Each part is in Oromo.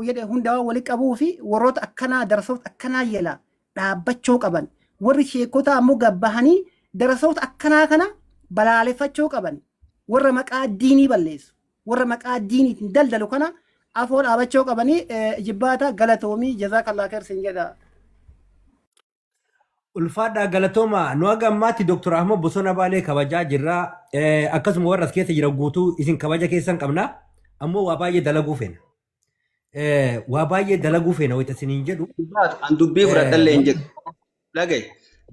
tokko jedhe hundaa wali qabuu fi warroota akkanaa darasoota akkanaa jala dhaabbachuu qaban. Warri sheekota ammoo gabbahanii darasoota akkanaa kana balaaleffachuu qaban. Warra maqaa diinii balleessu. Warra maqaa diiniitiin daldalu kana afoo dhaabachuu qabanii jibbaata galatoomii jazaakallaa khair sin jedha. Ulfaadhaa galatooma nu aga ammaatti Dr. Ahmad Bosona Baalee kabajaa jirra. Akkasuma warra as keessa jira guutuu isin kabaja keessan qabna. Ammoo waa baay'ee dalaguu feena. Waa baay'ee dalaguu feena wayita isiniin jedhu. An dubbii fudhadhallee hin jedhu. Dhagaye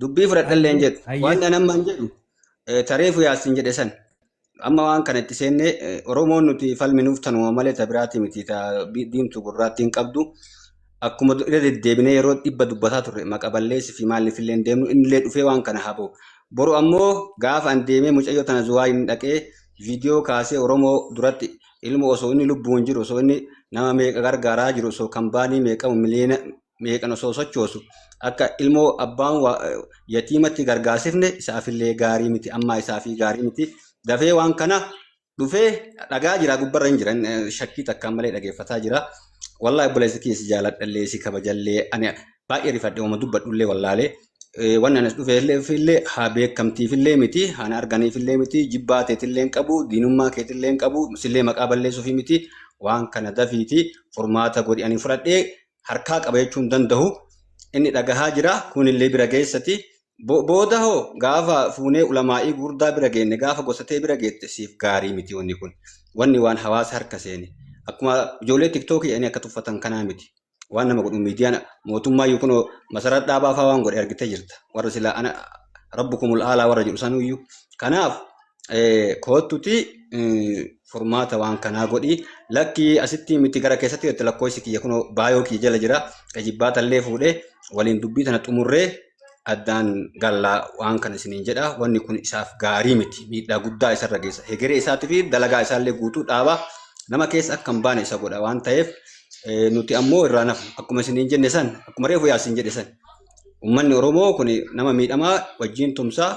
dubbii fudhadhallee hin jedhu. Waan nama hin jedhu tareefu yaasin jedhe san. Amma waan kanatti seenne Oromoon nuti falminuuf tanuma malee tabiraati miti diimtuu gurraatti hin qabdu. Akkuma deddeebinee yeroo dhibba dubbataa turre maqa balleessi fi maaliif illee deemnu innillee dhufee waan kana habu. Boru ammoo gaafa an deemee mucayyoo tana zuwaa hin dhaqee viidiyoo kaasee Oromoo duratti ilmu osoo inni lubbuun jiru osoo inni nama meeqa gargaaraa jiru osoo kambaanii meeqa miliyoona meeqan osoo sochoosu akka ilmoo abbaan yatiimatti gargaarsifne isaafillee gaarii miti amma isaafii gaarii miti. Dafee waan kana dhufee dhagaa jira gubbarra hin jiran shakkii takkaan malee dhageeffataa jira. Wallahi obboleessi keessa jaaladhallee si kabajallee ani baay'ee rifadhe uma dubbadhullee wallaalee waan anas dhufeellee haa beekamtiifillee miti haa arganiifillee miti jibbaateetillee hin qabu diinummaa keetillee hin qabu sillee maqaa balleessuufi miti waan kana dafiiti furmaata godhi ani fudhadhee harkaa qaba jechuun danda'u inni dhagahaa jira kunillee bira geessati. Booda hoo gaafa fuunee ulamaa'ii gurdaa bira geenne gaafa gosatee bira geette siif gaarii miti wanni kun wanni waan hawaasa harka seeni akkuma ijoollee tiktookii ani akka tuffatan kanaa miti waan nama godhu miidiyaan mootummaa yookiin masaraa dhaabaa fa'aa waan godhe argitee jirta warra silaa ana rabbukumul aalaa warra jedhu sanuyyuu kanaaf koottuti furmaata waan kanaa godhi lakkii asitti miti gara keessatti itti lakkoofsi kiyya kun baayoo kiyya jala jira qajibbaatallee fuudhee waliin dubbii tana xumurree. Addaan gallaa waan kana isiniin jedha wanni kun isaaf gaarii miti miidhaa guddaa isarra geessa hegeree isaatii fi dalagaa isaallee guutuu dhaaba nama keessa akka hin baane isa godha waan ta'eef nuti ammoo irraa nafu akkuma isiniin jenne san akkuma reefu yaasin jedhe san uummanni Oromoo kun nama miidhamaa wajjin tumsaa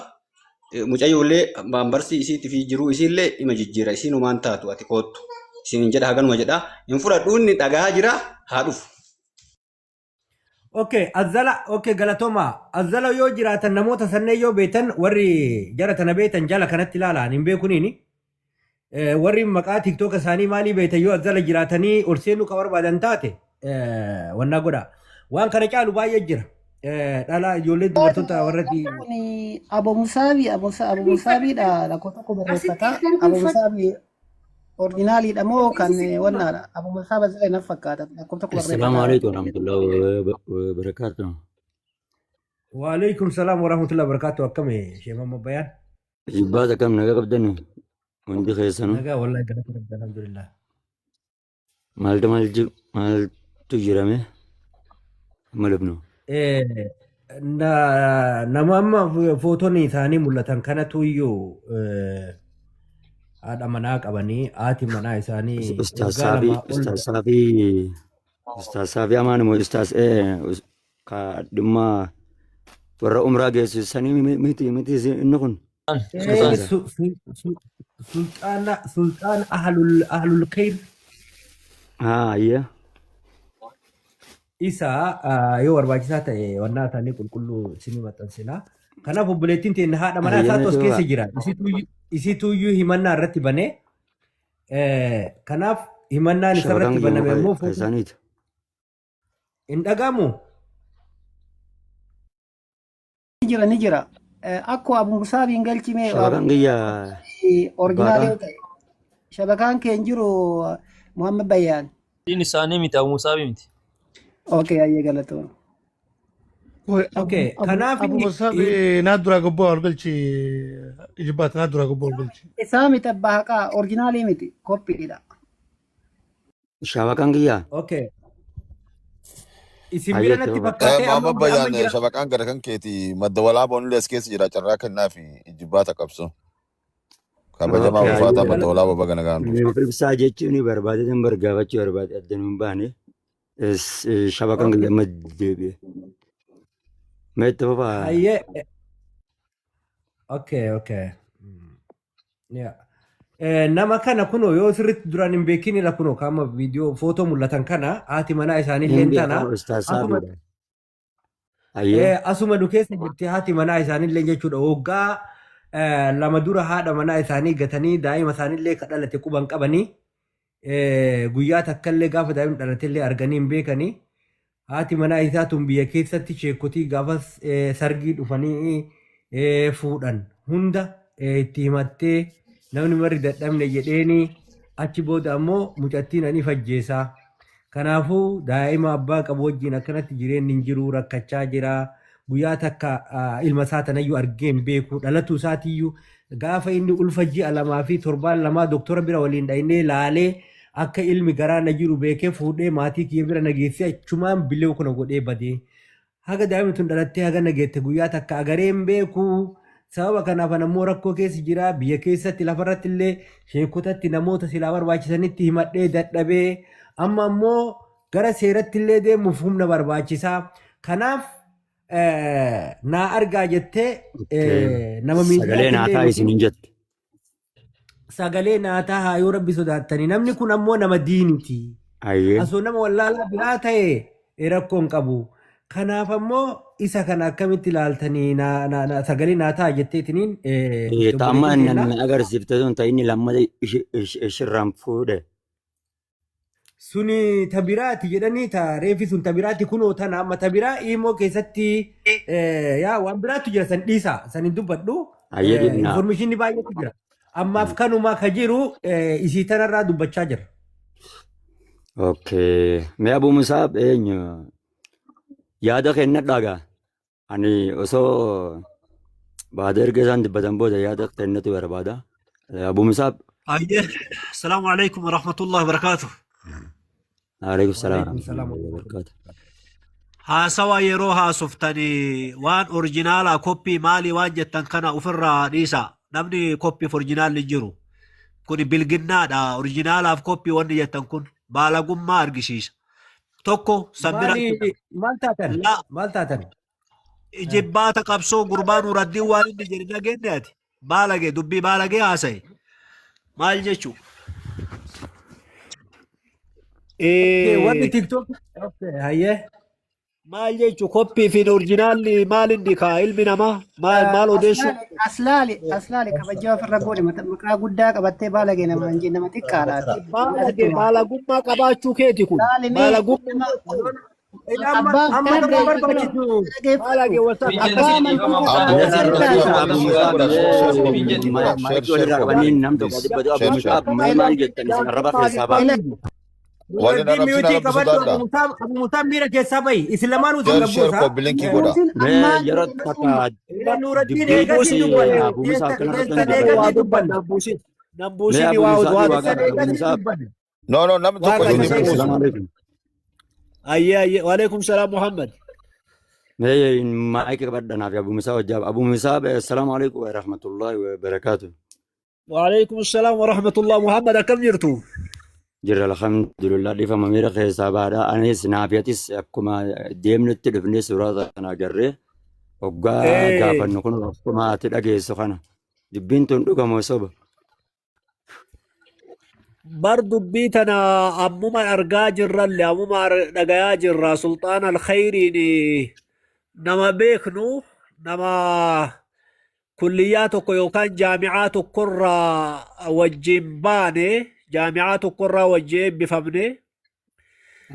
mucayyoollee baambarsi isiitii fi jiruu isiillee dhima jijjiira isiin humaan taatu ati koottu isiniin jedha haganuma jedha hin fudhadhuunni dhagaa jira haa dhufu. Okay, galatoma. Azzala yoo jiraatan namoota sannee yoo beetan warri jara tana beetan jala kanatti ilaalaan hin beekuniini. Warri maqaa TikTok isaanii maalii beetan yoo azzala jiraatanii ol seenuu ka barbaadan taate wannaa godha. Waan kana caalu baay'ee jira. Dhala ijoollee dubartoota warratti. Abo Musaabiidha lakkoo tokko barreeffata. Abo Musaabii Ordinaaliidha moo kan wannaadha? Abo Musaaba zile na fakkaata. Lakkoo tokko barreeffata. Assalamu alaikum warahmatullahi wabarakatuh. Wa alaikum salam warahmatullahi wabarakatuh. Akkami Sheema Mabbayaan? Jibbaata kam nagaa qabdani? Hundi keessanuu? Nagaa wallahi galata rabbi alhamdulillah. Maaltu jirame? Malabnu. Nama amma footoon isaanii mul'atan kanatu iyyuu haadha manaa qabanii haati manaa isaanii ustaasaa fi amaan immoo ustaas ka dhimma warra umraa geessisanii miti inni kun. Sultaan ahlul khair. Iyya. Isa yoo barbaachisaa ta'e wannaa isaanii qulqulluu isinii maxxansinaa. Kanaaf obboleettiin teenya haadha manaa isaatu as keessa jira. Isiituyyuu himannaa irratti banee kanaaf himannaan isarratti baname immoo hin dhagahamu. Ni jira. Akkoo Abu Musaabiin galchimee shabakaan kiyya orginaalii ta'e. Shabakaan keen jiru Muhammad Bayyaan. Diin isaanii miti Abu Musaabii miti. Okay, ayyee galatoon. Okay, kanaaf Abu Musaabii naadduraa gobboo walgalchi ijibbaata naadduraa gobboo walgalchi. Isaa miti abbaa haqaa orginaalii miti koppiidha. Shabakaan kiyya. Okay. Isin bira natti fakkaatee Muhammad Bayyaan shabakaan gara kan keeti madda walaaboon illee as keessa jira carraa kennaa fi ijibbaata qabso. Kabajamaa ulfaataa madda walaaboo baga nagaan dhufu. Ibsaa jechuun barbaadatan bargaafachuu barbaade addan hin baane shabakaan kiyya amma deebi'e. Meetta fafaa. Ayyee. Okay. Yeah. nama kana kuno yoo sirriitti duraan hin beekin irra kuno kama viidiyoo footoo mul'atan kana haati manaa isaanii Hin illee tana beekamu Ustaaz asuma Saabiidha. Ayyee. asuma nu keessa jirti haati manaa isaanii illee jechuudha waggaa lama dura haadha manaa isaanii gatanii daa'ima isaanii illee kadhalate quban qabanii guyyaa takka illee gaafa daa'imni dhalate illee arganii hin beekanii haati manaa isaatuun biyya keessatti sheekotii gaafa sargii dhufanii fuudhan hunda itti himattee namni marri dadhabne jedheeni achi booda ammoo mucattiin ani fajjeessaa. Kanaafuu daa'ima abbaa qabu wajjin akkanatti jireenyi hin jiru rakkachaa jira. Guyyaa takka ilma isaa tanayyuu argee hin beeku. Dhalatuu isaatiiyyuu gaafa inni ulfa ji'a 2 fi 7 2 doktora bira waliin dhaynee laalee akka ilmi garaa na jiru beekee fuudhee maatii kiyya bira nageessee achumaan bilee kuna godhee badee. Haga daa'imni tun dhalattee haga nageette guyyaa takka agaree hin beeku. Sababa kanaaf ammoo rakkoo keessa jira. Biyya keessatti lafarratti illee sheekotatti namoota silaa barbaachisanitti himadhee dadhabee. Amma ammoo gara seeratti illee deemuuf humna barbaachisaa. Kanaaf naa argaa jettee nama Sagalee naataa isiniin jette. sagalee naataa haa yoo rabbi sodaattanii. Namni kun ammoo nama diiniti. Ayyee. Asoo nama wallaalaa biraa ta'e rakkoo hin qabu. Kanaaf ammoo isa kana akkamitti ilaaltanii sagalee naataa jetteetiniin Taamma inni agarsiifte sun ta'e inni lammata ishirraan fuudhe. Suni tabiraati jedhanii reefi sun tabiraati kunoo tana amma tabiraa immoo keessatti waan biraatu jira san dhiisaa san hin dubbadhu Ayyee dhiibnaa. informeeshinii baay'eetu jira ammaaf kanuma ka jiru isii tanarraa dubbachaa jira. Okay. Mee Abuu Musaab eenyu yaada kennadhaagaa. Ani osoo baada erga isaan dubbatan booda yaada kennatu barbaada. Abuu Musaab. أيه السلام عليكم ورحمة الله وبركاته. Alaikum salaam. Waalaikum salaam. ها سوا يروها سفتني وان أورجينالا كوبي مالي وان جتن كان أفرا نيسا نمني كوبي فورجينال لجيرو كوني بالجنة دا أورجينالا في كوبي وان جتن كون بالا قم ما أرجسيس توكو سميرا Maal taatan? لا Maal taatan? جباتا قبسو قربان وردي وان اللي جرنا جناتي بالا دبي بالا هاسي مال جيشو Warri tiktok hayyee. maal jechu koppii fi orjinaalli maal inni kaa ilmi namaa maal odeessu Aslaali kabajaa ofirra godhe maqaa guddaa qabattee baalagee nama hin jenne nama xiqqaadhaati. baalagummaa qabaachuu keeti kun baalagummaa Amma nama barbaachisu. baalagee Nam tokko dhibbatu Abuu Musaab maal jettan isin arraba keessaa ba'a. Waliin arrabsiin arrabsiisaadha. Abu Musaab miira keessaa bahi. Isin lamaanuu Jal isin sheer gabbuusa. kobbilinkii godha. Mee yeroo takka Nuuraddiin dubbii eegasii dubbanne. Abuu Musaab kana Keessan irratti eegasii dubbanne. nambuusini Abuu waa Musaab waa waa Keessan Abuu eegasii Musaab. dubbanne. No, no, namni tokko Waaqa isin isa buusu. Assalamu alaikum. ayye waalaikum salaam muhammad Mee maayika qabadhanaaf Abuu Musaab wajjaa. Abuu Musaab assalamu alaikum wa rahmatullahi wa barakaatuh. waalaikum salaam wa rahmatullah muhammad akkam jirtu Jirra alhamdulillah dhifama miira keessaa baadhaa. Anis naafiyatis akkuma deemnutti dhufnee suuraa kana agarree hoggaa gaafannu kun akkuma ati dhageessu kana. Dubbiin tun dhugamoo soba. bar dubbii tana ammuma argaa jirralle ammuma dhagayaa jirra sultaan alkhayriin nama beeknu nama kulliyyaa tokko yookaan jaamicaa tokkorraa wajjin baane jaamicaa tokkorraa wajjin eebbifamne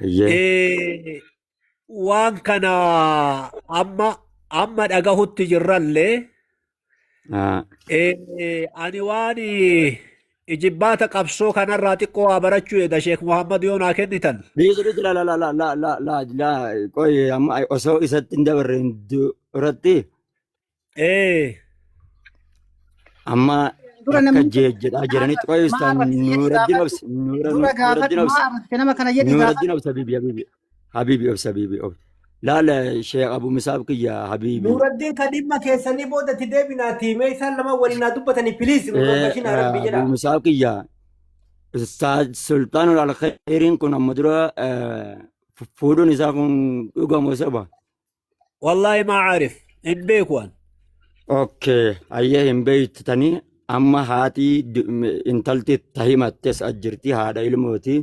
Ayyee. waan kana amma dhagahutti jirrallee ani waan ijibbaata qabsoo kanarraa xiqqoo waa barachuu edha Sheek Muhammad yoo naa kennitan. Dhiisuu la qoy amma osoo isatti hin dabarre duratti amma akka jedhaa jiranitti qoy isaan Nuuraddiin obsi Dura gaafadhu maa arrafte nama kana jedhi Nuuraddiin obsa Habiibi obsa Habiibi obsa. Laala Sheek Abuu Musaab kiyya Habiibi. Nuuraddiin kan dhimma keessanii boodatti deebinaati. Mee isaan lama waliin haa dubbatanii piliis. Abuu Musaab kiyya Sultaanul Alkhayriin kun amma dura fuudhuun isaa kun dhugamoo soba. Wallahi maa caarif hin beeku an. Okay, ayyee hin beeytanii amma haati intalti tahimattes ajjirti haadha ilmooti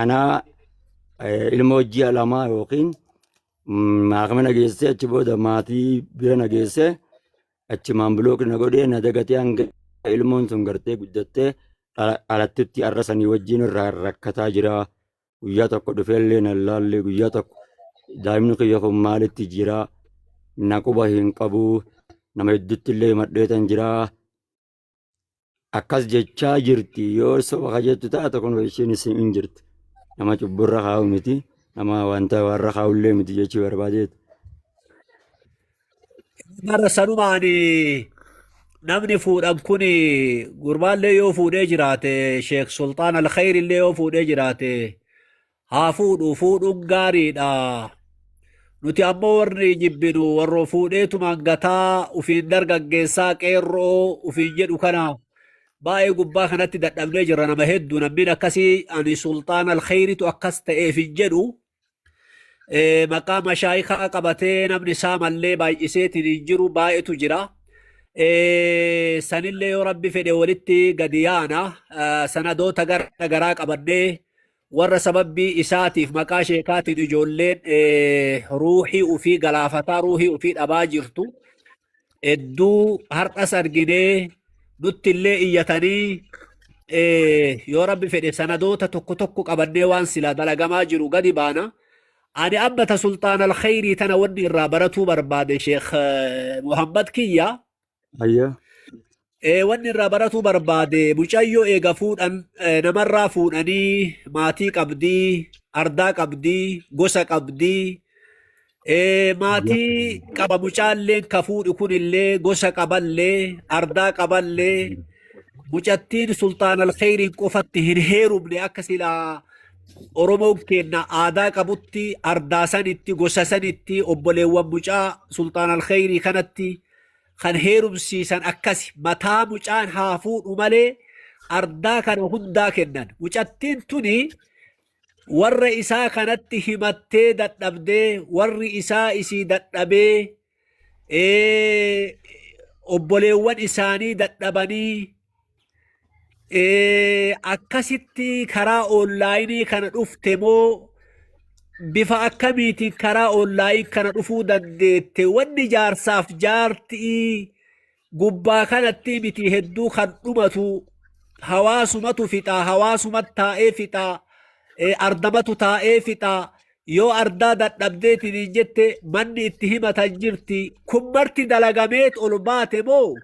anaa ilmoo ji'a lamaa yookiin maakama nageesse achi booda maatii bira nageesse achi maambilooki na godhee na dagatee hanga ilmoon sun gartee guddattee alattitti arra sanii wajjin irraa rakkataa jira guyyaa tokko dhufeellee na laallee guyyaa tokko daa'imni kiyya kun maalitti jira na quba hin qabu nama hedduutti illee madheetan jira akkas jechaa jirti yoo soba kajettu taate kun isheen hin jirti nama cubburra kaa'u miti nama wanta warra kaa'ullee miti jechuu barbaadeet. Mara sanumaani namni fuudhan kun gurbaallee yoo fuudhee jiraate Sheek Sultaan Alkhayri illee yoo fuudhee jiraate haa fuudhuun gaariidha. Nuti ammoo warri jibbinu warro fuudheetumaan gataa ufiin dargaggeessaa qeerroo ufiin jedhu kana baay'ee gubbaa kanatti dadhabnee jirra nama hedduu namni akkasii ani Sultaan Alkhayritu akkas ta'eef hin jedhu maqaa mashaayikaa qabatee namni isaa mallee baay'iseetiin hin jiru baay'eetu jira. Sanillee yoo rabbi fedhe walitti gadi yaana sanadoota garaa qabannee warra sababbii isaatiif maqaa sheekaatiin ijoolleen ruuxii ufii galaafataa ruuxii ufii dhabaa jirtu hedduu har'as arginee nutti illee iyyatanii yoo rabbi fedhe sanadoota tokko qabannee waan sila dalagamaa jiru gadi baana. Ani abbata Sultaan Alkhayrii tana wanni irraa baratuu barbaade Sheekh Muhammad Kiyya. Wanni irraa baratuu barbaade mucayyoo eega fuudhan namarraa fuudhanii maatii qabdii, ardaa qabdii, gosa qabdii. Maatii qaba mucaalleen ka fuudhi kunillee gosa qaballee, ardaa qaballee. Mucattiin Sultaan Alkhayriin qofatti hin heerumne akka silaa Oromoon kenna aadaa qabutti, ardaa sanitti, gosa sanitti, obboleewwan mucaa Sultaan Alkhayrii kanatti kan heerumsiisan akkasi mataa mucaan haa fuudhu malee ardaa kana hundaa kennan. Mucattiin tuni warra isaa kanatti himattee dadhabdee warri isaa isii dadhabee obboleewwan isaanii dadhabanii akkasitti karaa onlaayinii kana dhufte moo bifa akkamiitiin karaa onlaayinii kana dhufuu dandeette? Wanni jaarsaaf jaartii gubbaa kanatti miti hedduu kan dhumatu hawaasumatu fixaa, hawaasumatti taa'ee fixaa, ardamatu taa'ee fixaa. Yoo ardaa dadhabdeetiin hin jette manni itti himatan jirti. Kun marti dalagameet ol baate moo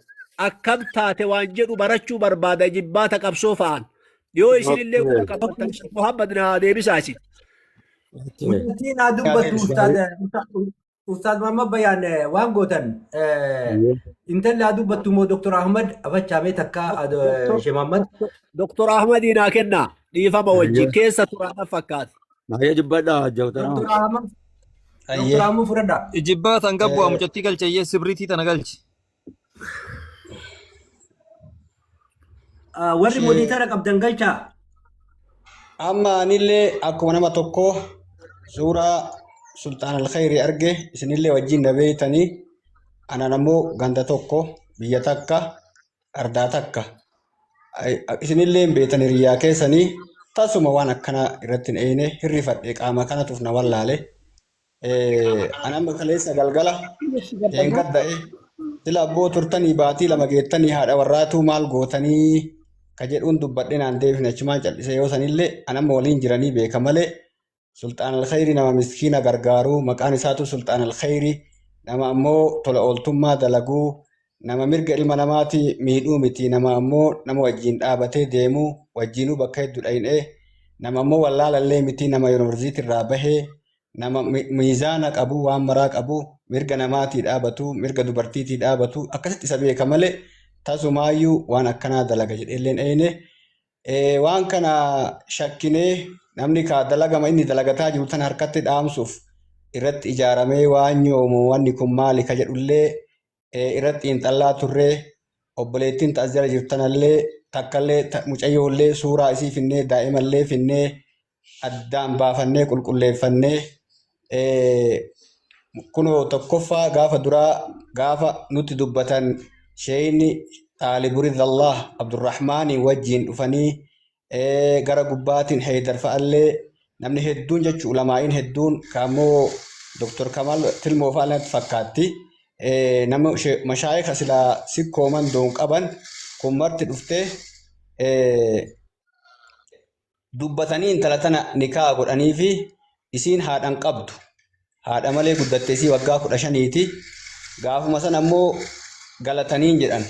akkam taate waan jedhu barachuu barbaada jibbaata qabsoo fa'aan. Yoo isinillee kun qabattan Muhammad na deebisaa isin. Wanti naa dubbatu Ustaad Muhammad Bayaan waan gootan intalli haa dubbattu moo Dr. Ahmad afachaamee takka Sheekh Muhammad. Dr. Ahmadii naa kennaa dhiifama wajjin keessa turaan fakkaate. Naya jibbadha Dr. Ahmad fudhadha. Jibbaata hanga bu'aa mucattii galcheeyyee sibriitii tana galchi. Warri mooniitara qabdan galchaa. Amma anillee akkuma nama tokko suuraa Sultaan Alkhayrii arge isinillee wajjin na beeytanii ana ammoo ganda tokko biyya takka ardaa takka isinillee beeytanii riyyaa keessanii tasuma waan akkana irratti hin eeyne hirrifadhe qaama kanatuuf na wallaale anamma kaleessa galgala teengadda'e sila abboo turtanii baatii lama geettanii haadha warraatuu maal gootanii ka jedhuun dubbadhe naan deebifne achumaan cal'ise yoo sanillee anamma waliin jiranii beeka malee Sultaan Alkhayrii nama miskiina gargaaruu maqaan isaatu Sultaan Alkhayrii nama ammoo tola ooltummaa dalaguu nama mirga ilma namaati miidhuu miti nama ammoo nama wajjin dhaabatee deemuu wajjinuu bakka hedduu dhayin'ee nama ammoo wallaalallee miti nama yuunivarsiitii irraa bahee nama miizaana qabu waan maraa qabu mirga namaatii dhaabatu mirga dubartiitii dhaabatu akkasitti isa beeka malee tasumaayyuu waan akkanaa dalaga jedheelleen eeyne waan kana shakkinee namni ka dalagama inni dalagataa jiru tan harkatti dhaamsuuf irratti ijaaramee waan yoomu wanni kun maali ka jedhullee irratti xiinxallaa turree obboleettiin ta'as jala jirtanallee takkallee mucayyoollee suuraa isii finnee daa'imallee finnee addaan baafannee qulqulleeffannee kunoo tokkoffaa gaafa duraa gaafa nutti dubbatan sheeyni طالب رضا الله عبد الرحمن وجين فني gara gubbaatiin Haydar fa'allee namni hedduun jechuun ulamaa'iin hedduun kaammoo Dr. Kamal Tilmoo fa'alatti fakkaatti. Nama mashaayika silaa sikkooman doon qaban kun marti dhuftee dubbatanii intala tana nikaa godhanii fi isiin haadhan qabdu. Haadha malee guddattee isii waggaa 15ti. Gaafuma sana ammoo galataniin jedhan.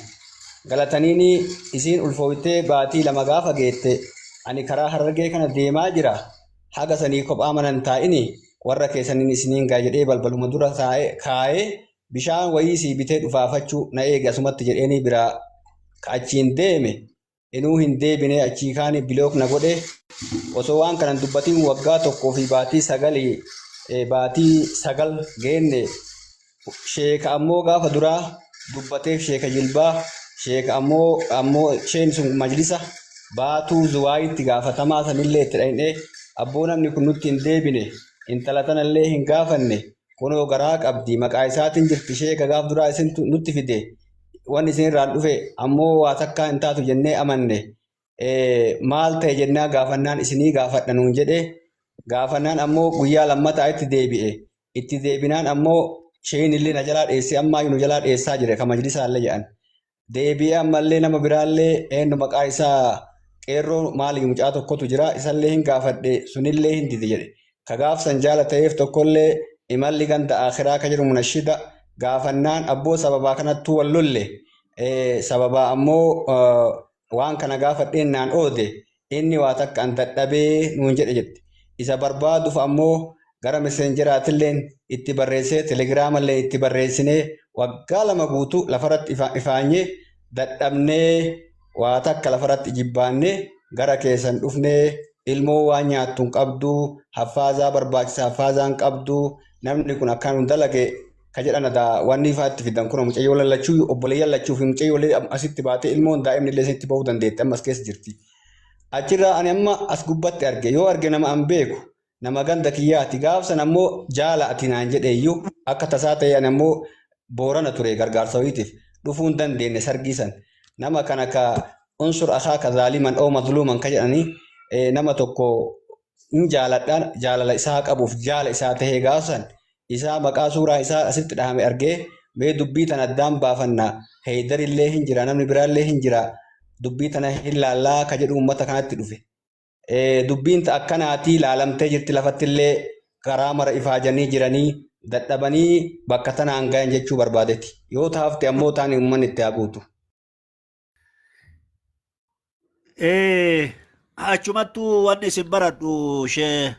Galataniini isiin ulfooytee baatii 2 gaafa geette ani karaa Harargee kana deemaa jira haga sanii kophaa manan taa'ini warra keessaniin isiniin gaa jedhee balbaluma dura kaa'ee bishaan wayii sii bitee dhufaafachuu na eege asumatti jedheeni biraa achiin deeme inuu hin deebine achii kaani bilook na godhe osoo waan kanan dubbatiin waggaa 1 fi baatii 9 geenne sheeka ammoo gaafa duraa dubbateef sheeka jilbaa sheeka ammoo sheen sun majlisa baatuu zuwaayitti gaafatamaa sanillee itti dhaqnee abboo namni kun nutti hin deebine intala tanallee hin gaafanne kunoo garaa qabdi maqaa isaatiin jirti sheeka gaaf duraa isin nutti fide wanni isin irraan dhufe ammoo waa takkaa hin taatu jennee amanne maal ta'e jennaa gaafannaan isinii gaafadhanuun jedhe gaafannaan ammoo guyyaa lammataa itti deebinaan ammoo sheen illee na jalaa dheesse ammaa nu jalaa dheessaa jire ka majlisaallee jedhan deebi'ee ammallee nama biraallee eenyu maqaa isaa qeerroo maali mucaa tokkotu jira isallee hin gaafadhe sunillee hin dide jedhe ka gaafsan jaala ta'eef tokkollee imalli ganda akhiraa ka jedhu munashida gaafannaan abboo sababaa kanattuu wallolle sababaa ammoo waan kana gaafadheen naan oode inni waa takka an dadhabee nuun jedhe isa barbaaduuf ammoo gara messenjeraatilleen itti barreessee telegiraamallee itti barreessinee waggaa 2 guutuu lafarratti ifaanyee dadhabnee waa takka lafarratti jibbaannee gara keessan dhufnee ilmoo waan nyaattuun qabdu haffaazaa barbaachisa haffaazaan qabdu namni kun akkaan dalage ka jedhan wanni ifaatti fidan kun mucayyoo lallachuu obboleeyyan lachuu fi mucayyoo asitti baatee ilmoon daa'imni illee sitti bahuu dandeetti ammas keessa jirti. Achirraa ani amma as gubbatti arge yoo arge nama an beeku nama ganda kiyyaati gaafsan ammoo jaala ati naan jedheeyyuu akka tasaa ta'e ani ammoo boorana ture gargaarsa wayiitiif dhufuu hin dandeenye sargiisan nama kana ka unsur akaaka zaaliman oo mazluuman ka jedhanii nama tokko hin jaaladhaan jaalala isaa qabuuf jaala isaa tahee gaafsan isaa maqaa suuraa isaa asitti dhahame argee mee dubbii tana addaan baafanna Haydarillee hin jira namni biraallee hin jira dubbii tana hin laallaa ka jedhu uummata kanatti dhufe. Dubbiin akkanaatii laalamtee jirti lafattillee karaa mara ifaajanii jiranii dadhabanii bakka tanaan gahan jechuu barbaadetti yoo taafte ammoo taani uummanni itti haguutu. Achumattuu wanni isin baradhu shee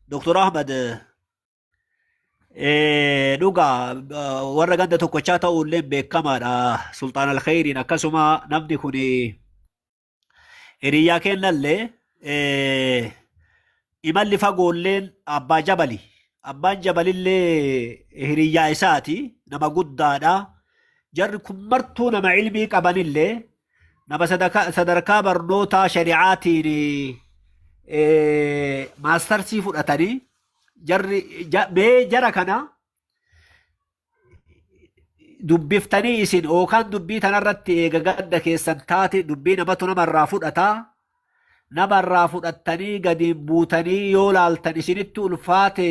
Dr. Ahmad dhugaa warra ganda tokkochaa ta'uullee beekamaadha Sultaan Alkhayriin akkasuma namni kun hiriyyaa kennallee imalli fagoolleen abbaa jabali abbaan jabalillee hiriyyaa isaati nama guddaadha jarri kun martuu nama ilmii qabanillee nama sadarkaa barnoota shari'aatiin maastarsii fudhatanii jarri mee jara kana dubbiftanii isin yookaan dubbii tanarratti eega ganda keessan taate dubbii namatu namarraa fudhataa namarraa fudhattanii gadi buutanii yoo laaltan isinitti ulfaate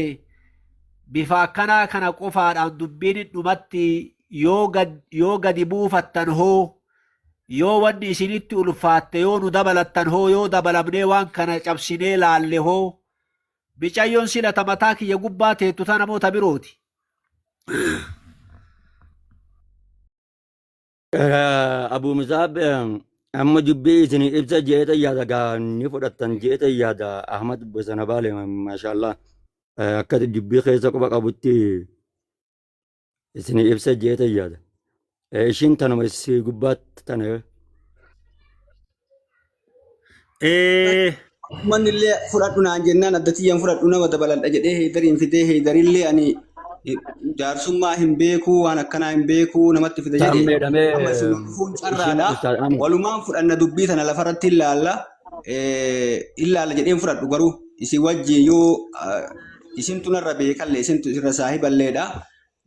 bifa akkanaa kana qofaadhaan dubbiin dhumatti yoo gadi buufattan hoo yoo wanni isinitti ulfaatte yoo nu dabalattan hoo yoo dabalamnee waan kana cabsinee laalle hoo bicayyoon silata mataa kiyya gubbaa teettu ta namoota birooti. Abu Musab amma dubbii isinii ibsa jeeta yaada gaanni fudhattan jeeta yaada Ahmad Bosana Baale maashaallah akkati dubbii keessa quba qabutti isinii ibsa jeeta yaada ishiin tanuma isii gubbaatti tana Manni illee fudhadhu naan jennaan addatiyyan fudhadhu nama dabaladha jedhee Haydariin fidee Haydarillee ani jaarsummaa hin beeku waan akkanaa hin beeku namatti fida jedhee amma isin dhufuun carraadha walumaan fudhanna dubbii tana lafarratti ilaalla jedheen fudhadhu garuu isin wajjin yoo isin tunarra beekalle isin irra saahiballeedha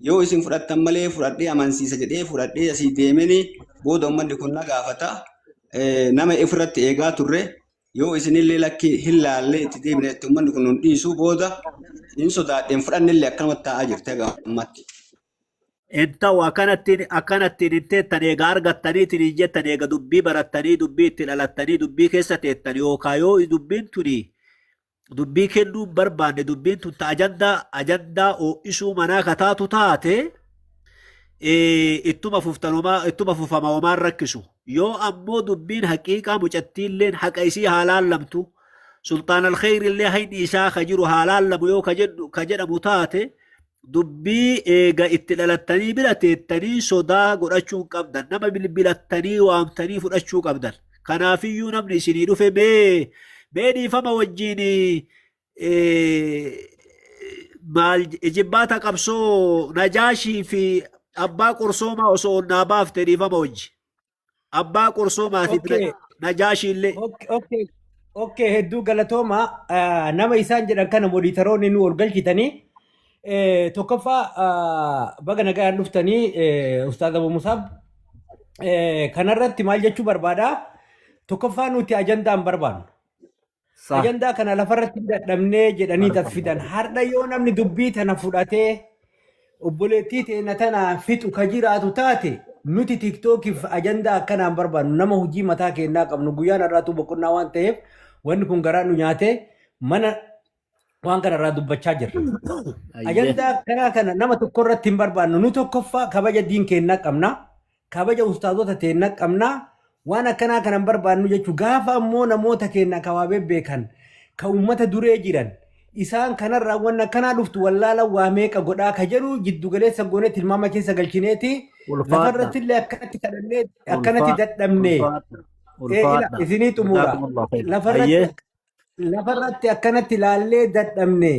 yoo isin fudhattan malee fudhadhee amansiisa jedhee fudhadhee asii deemanii booda uummanni kun na gaafata nama ifirratti eegaa turre yoo isinillee lakki hin laalle itti deebinetti uummanni kun nun dhiisuu booda hin sodaadheen fudhannillee akkanumatti taa'aa jirte gammatti. Enta'u akkanattiin hin teettan eega argattaniitiin hin jettan eega dubbii barattanii dubbii itti dhalattanii dubbii keessa teettan yookaan yoo dubbiin tuni dubbii kennuu hin barbaanne dubbiin tun ajandaa ho'isuu manaa kataatu taate ittuma fufama homaan rakkisu. Yoo ammoo dubbiin haqiiqaa mucattiilleen haqa isii haalaan lamtu sultaan alkhayrillee hayni isaa ka jiru haalaan lamu yoo ka jedhamu taate dubbii eega itti dhalattanii bira teettanii sodaa godhachuu qabdan nama bilbilattanii waamtanii fudhachuu qabdan. Kanaafiyyuu namni isinii dhufe mee dhiifama wajjiin maal jibbaata qabsoo Najaashii fi abbaa qorsoomaa osoo onnaa baafte dhiifama wajji. Abbaa qorsoomaa fi Najaashii illee. Okay, hedduu galatooma nama isaan jedhan kana mooditaroonni nu ol galchitanii tokkoffaa baga nagaan dhuftanii Ustaaz Abu Musaab kanarratti maal jechuu barbaada tokkoffaa nuti ajandaa hin barbaannu. Ajandaa kana lafarratti dadhabnee jedhanii tasfidan har'a yoo namni dubbii tana fudhatee obboleettii teenya tana fixu ka jiraatu taate nuti tiktookiif ajandaa akkanaa hin barbaannu nama hojii mataa keenyaa qabnu guyyaan har'aatu boqonnaa waan ta'eef wanni kun garaa nu nyaatee mana waan kana irraa dubbachaa jirra. Ajandaa akkanaa kana nama tokko irratti hin barbaannu nu tokkoffaa kabaja diin keenyaa qabna kabaja ustaazota teenyaa qabna waan akkanaa kana hin barbaannu jechuu gaafa ammoo namoota keenya kawaabee beekan ka uummata duree jiran isaan kanarraa waan akkanaa dhuftu wallaala waa meeqa godhaa ka jedhu jiddu galeessa goonee tilmaama keessa galchineeti lafarratti illee akkanatti kadhannee akkanatti dadhabnee isinii xumura lafarratti akkanatti ilaallee dadhabne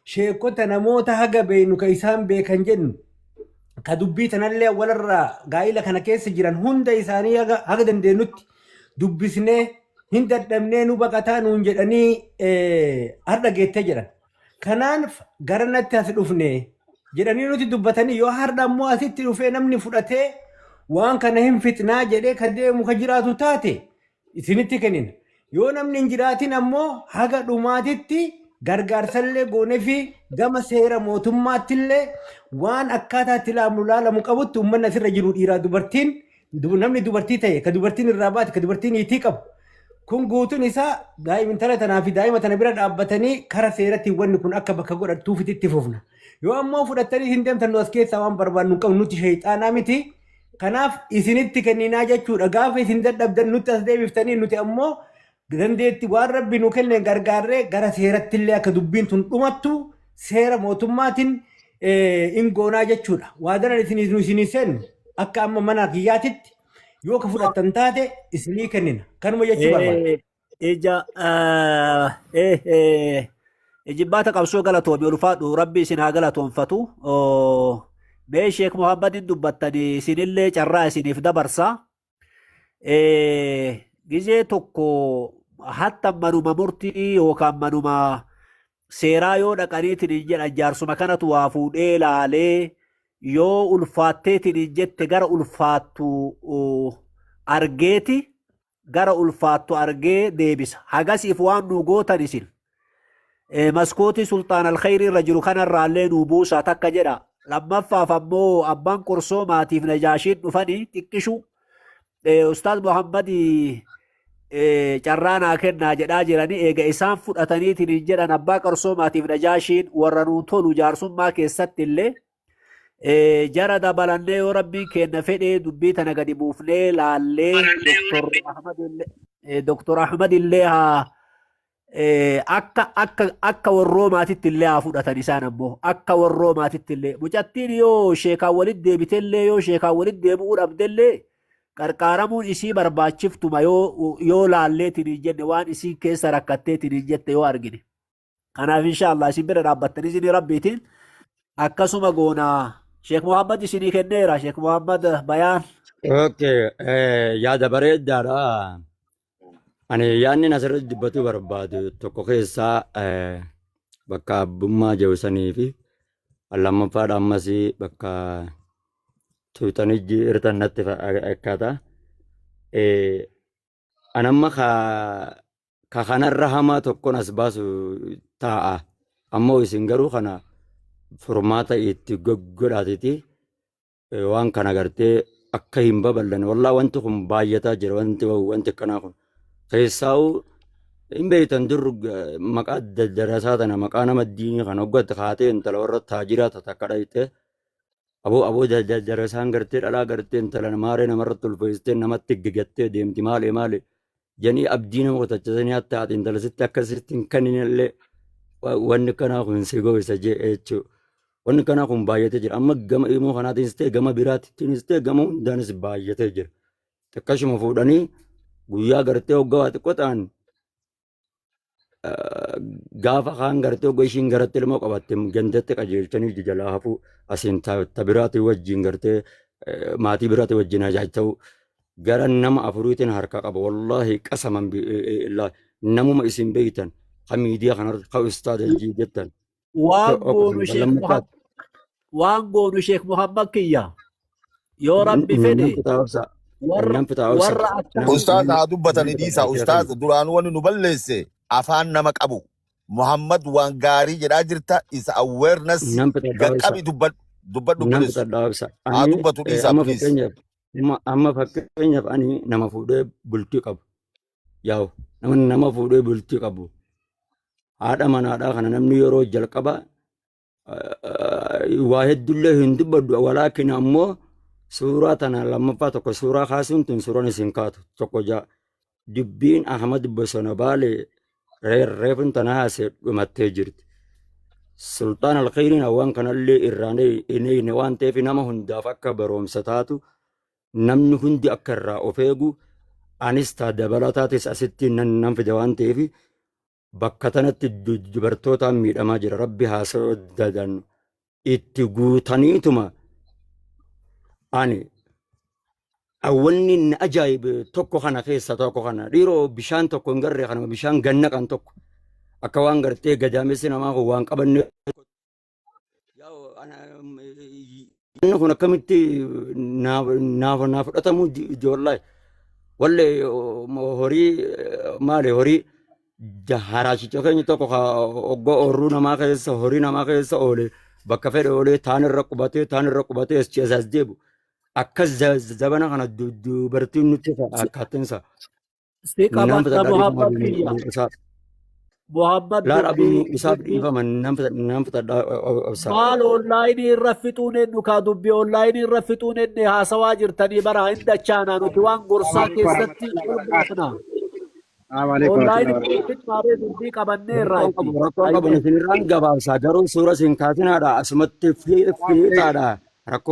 sheekota namoota haga beeynu ka isaan beekan jennu ka dubbii tanallee walarraa gaa'ila kana keessa jiran hunda isaanii haga dandeenyutti dubbisnee hin dadhabnee nu baqataa nuun jedhanii har'a geettee jedhan. Kanaaf garanatti as dhufne jedhanii nuti dubbatanii yoo har'a ammoo asitti dhufee namni fudhatee waan kana hin fixnaa jedhee ka deemu ka jiraatu taate isinitti kennina. Yoo namni hin jiraatin ammoo haga dhumaatitti gargaarsallee goonee fi gama seera mootummaattillee waan akkaataa itti laalamu qabutti uummanni asirra jiru dhiiraa dubartiin namni dubartii ta'e ka dubartiin irraa baate ka dubartiin hiitii qabu. Kun guutuun isaa daa'imtala tanaa fi daa'ima tana bira dhaabbatanii kara seeratti wanni kun akka bakka godhattuuf itti fufna. Yoo ammoo fudhattanii hin deemtan nu as keessaa waan barbaannu qabu nuti sheexaanaa miti. Kanaaf isinitti kenninaa jechuudha. Gaafa isin dadhabdan nutti as deebiftanii nuti ammoo dandeetti waan rabbi nu kenne gargaarree gara seeratti illee akka dubbiin tun dhumattu seera mootummaatiin hin goonaa jechuudha. Waadanan isinii seennu akka amma mana kiyyaatitti yoo ka fudhattan taate isinii kennina. Kanuma jechuu barbaada. Jibbaata qabsoo galatoomii ulfaadhu rabbi isin haa galatoonfatu. Mee Sheek Muhammadin dubbattanii isinillee carraa isiniif dabarsa. Gizee tokko hatta manuma murtii yookaan manuma seeraa yoo dhaqaniitiin jedhan jaarsuma kanatu waa fuudhee laalee yoo ulfaatteetiin jette gara ulfaattu argeeti gara ulfaattu argee deebisa. Hagasiif waan nu gootan isin. Maskootii sultaan alkhayrii irra jiru kanarraallee nu buusaa takka jedha. Lammaffaaf ammoo abbaan qorsoo maatiif Najaashiin dhufanii xiqqishu. Ustaaz Muhammad carraa naa kennaa jedhaa jiranii eega isaan fudhataniitiin jedhan abbaa qorsoo maatiif Najaashiin warra nuu tolu jaarsummaa keessatti illee jara dabalannee yoo rabbiin kenna fedhee dubbii tana gadi buufnee laallee Dr. Ahmad illee akka warroo maatitti illee haa fudhatan isaan ammoo akka warroo maatitti illee mucattiin yoo sheekaan walitti deebitellee yoo sheekaan walitti deebi'uu dhabdellee qarqaaramuun isii barbaachiftuma yoo laalleetiin jenne waan isiin keessa rakkatteetiin jette yoo argine. Kanaaf inshaallah isin bira dhaabbattanii isinii rabbiitiin akkasuma goonaa. Sheek Muhammad isinii kenneera. Sheek Muhammad bayaan. Okay, yaada bareedaadha. Ani yaadni asirratti dubbachuu barbaadu tokko keessaa bakka abbummaa jeesanii fi lammaffaa ammas bakka tuutanii jirtan natti fakkaata. Anamma ka kanarra hamaa tokkoon as baasu taa'a. Ammoo isin garuu kana furmaata itti godhaatiti waan kana gartee akka hin babal'anne. Wallaa wanti kun baay'ataa jira wanti akkanaa kun. Keessaa'u hin beektan durru maqaa darasaa tana maqaa nama diinii kana hoggatti kaatee intala warra taajiraa takka dhayitee aboo darasaan gartee dhalaa gartee intala maaree namarratti ulfeessitee namatti gigattee deemti maali janii abdii nama qotachisanii hatta ati intala sitti akkasitti hin kenninillee wanni kanaa kun si goisa jechuudha. Wanni kanaa kun baay'atee jira. Amma gama immoo kanaatiinis ta'e gama biraatittiinis ta'e gama hundaanis baay'atee jira. Akkasuma fuudhanii guyyaa gartee hoggaa xiqqoo ta'an gaafa kaan gartee hoggaa ishiin garatti ilmoo qabatte gandeetti qajeelchanii jalaa hafuu asiin tabiraatii wajjin gartee maatii biraatii wajjin ajaa'ibaa gara nama afuriitiin harka qaba. Wallaahi qasaman namuma isin beektan kan miidiyaa kanarratti kan ustaada jettan. Waan goonu Sheek Muhammad kiyya yoo rabbi fedhe warra Ustaaz haa dubbatanii dhiisa. Ustaaz duraan wanni nu balleesse afaan nama qabu. Muhammad waan gaarii jedhaa jirta. Isa awareness gaqqabi dubbadhu bilis. Haa dubbatu dhiisa please. Amma fakkeenyaaf ani nama fuudhee bultii qabu. Yaa'u nama fuudhee bultii qabu. Haadha manaadhaa kana namni yeroo jalqaba waa heddullee hin dubbaddu. Walaakin ammoo suuraa tana lammaffaa tokko suuraa kaasuun tun suuraan isin kaatu tokko ja'a. Dubbiin Ahmad Bosona Baalee reefun tana haasee dhumattee jirti. Sultaan Alkhayriin waan kanallee irraan hin waan ta'eef nama hundaaf akka baroomsa taatu namni hundi akka irraa of eegu anis dabalataatis asitti nan fide waan ta'eef bakka tanatti dubartootaan miidhamaa jira. Rabbi haasa'uu dadan itti guutaniituma ani awwanni na ajaa'ibe tokko kana keessa tokko kana dhiiroo bishaan tokko hin garree kana bishaan ganna kan tokko akka waan gartee gadaamessi namaa kun waan qabanne kun akkamitti naaf fudhatamu ijoollee wallee horii maali horii haraashicha keenya tokko oggoo oorruu namaa keessa horii namaa keessa oole bakka fedhe oolee taan irra qubatee as deebu akka zabana kana dubartiin nutti akkaatinsa. Si qabatta Muhammad kiyya. Muhammad isaaf dhiifaman nam fudhadhaa obsa. Maal onlaayinii irra fixuun ennu kaa dubbii onlaayinii irra fixuun enne haasawaa jirtanii bara hin dachaanaa nuti waan gorsaa keessatti qulqulleessina. Onlaayinii fixmaaree dubbii qabannee irraa isinirraan gabaabsaa garuu suura isin kaatinaadha asumatti fiixaadha rakkoo.